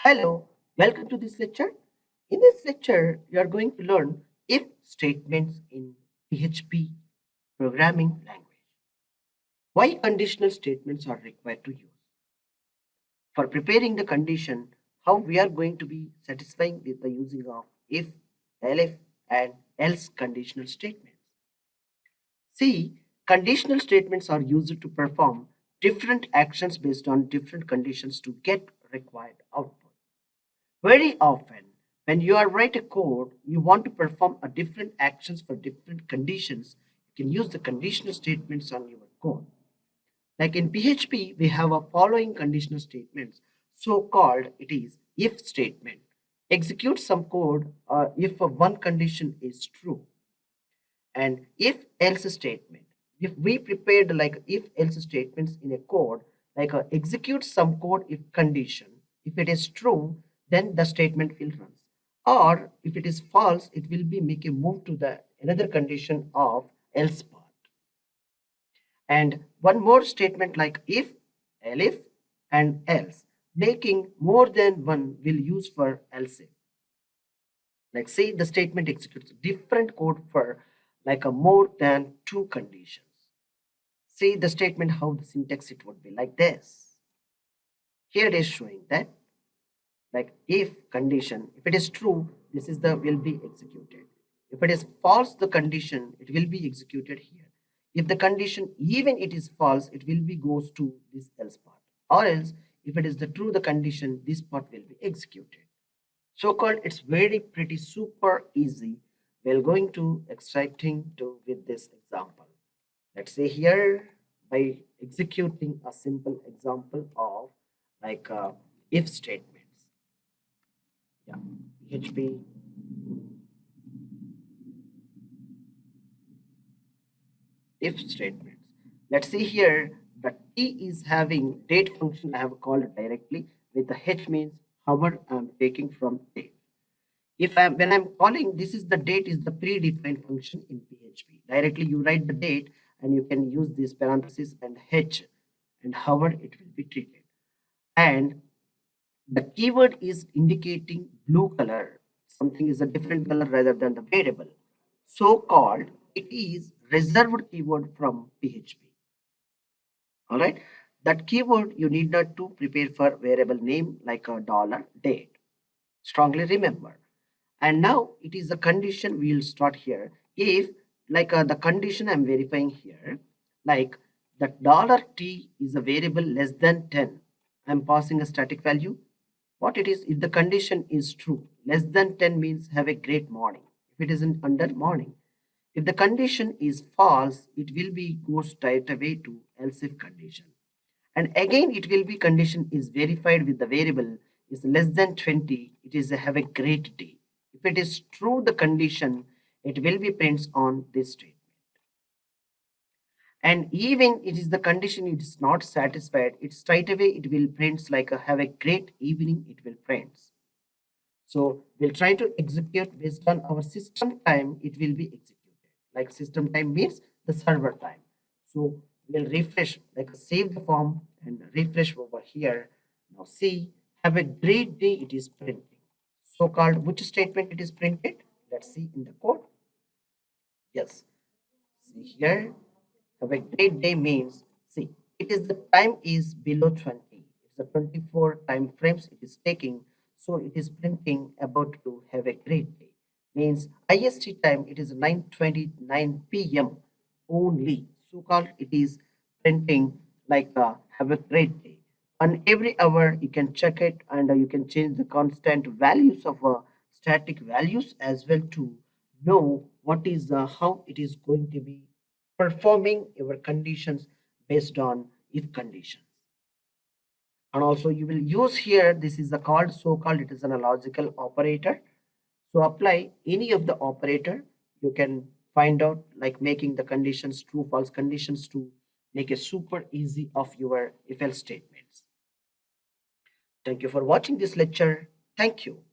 Hello, welcome to this lecture. In this lecture, you are going to learn if statements in PHP programming language. Why conditional statements are required to use. For preparing the condition, how we are going to be satisfying with the using of if, elif, and else conditional statements. See, conditional statements are used to perform different actions based on different conditions to get required output. Very often, when you are write a code, you want to perform a different actions for different conditions. You can use the conditional statements on your code. Like in PHP, we have a following conditional statements. So called it is if statement. Execute some code if one condition is true. And if else statement. If we prepared like if else statements in a code, like execute some code if condition. If it is true, then the statement will run. Or if it is false, it will be make a move to the another condition of else part. And one more statement like if, elif, and else, making more than one will use for else if. Like say the statement executes different code for like a more than two conditions. See the statement how the syntax it would be like this. Here it is showing that like if condition, if it is true, this is the will be executed. If it is false, the condition it will be executed here. If the condition even it is false, it will be goes to this else part. Or else if it is the true the condition, this part will be executed. So called it's very pretty super easy. We're going to extracting to with this example. Let's say here by executing a simple example of like if statements. Yeah, PHP if statements. Let's see here the T is having date function I have called directly with the H means hour I'm taking from date. If I'm when I'm calling this is the date is the predefined function in PHP. Directly you write the date and you can use this parenthesis and H and hour it will be treated. And the keyword is indicating blue color. Something is a different color rather than the variable. So called it is reserved keyword from PHP. All right. That keyword you need not to prepare for variable name like a dollar date. Strongly remember. And now it is a condition we'll start here. If like the condition I'm verifying here, like the dollar $t is a variable less than 10. I'm passing a static value. What it is, if the condition is true, less than 10 means have a great morning. If it isn't under morning. If the condition is false, it will be goes straight away to else if condition. And again, it will be condition is verified with the variable is less than 20. It is a have a great day. If it is true, the condition, it will be prints on this statement. And even it is the condition it is not satisfied, it straight away it will prints like a have a great evening, it will prints. So we'll try to execute based on our system time, it will be executed. Like system time means the server time. So we'll refresh, like save the form and refresh over here. Now see, have a great day, it is printing. So called which statement it is printed? Let's see in the code. Yes. See here, have a great day means, see, it is the time is below 20. It's the 24 time frames it is taking. So it is printing about to have a great day. Means IST time, it is 9:29 p.m. only. So called it is printing like have a great day. On every hour, you can check it and you can change the constant values of static values as well to know what is how it is going to be performing your conditions based on if conditions. And also you will use here, this is the called so-called, it is an logical operator. So apply any of the operator, you can find out like making the conditions true, false conditions to make a super easy of your if else statements. Thank you for watching this lecture. Thank you.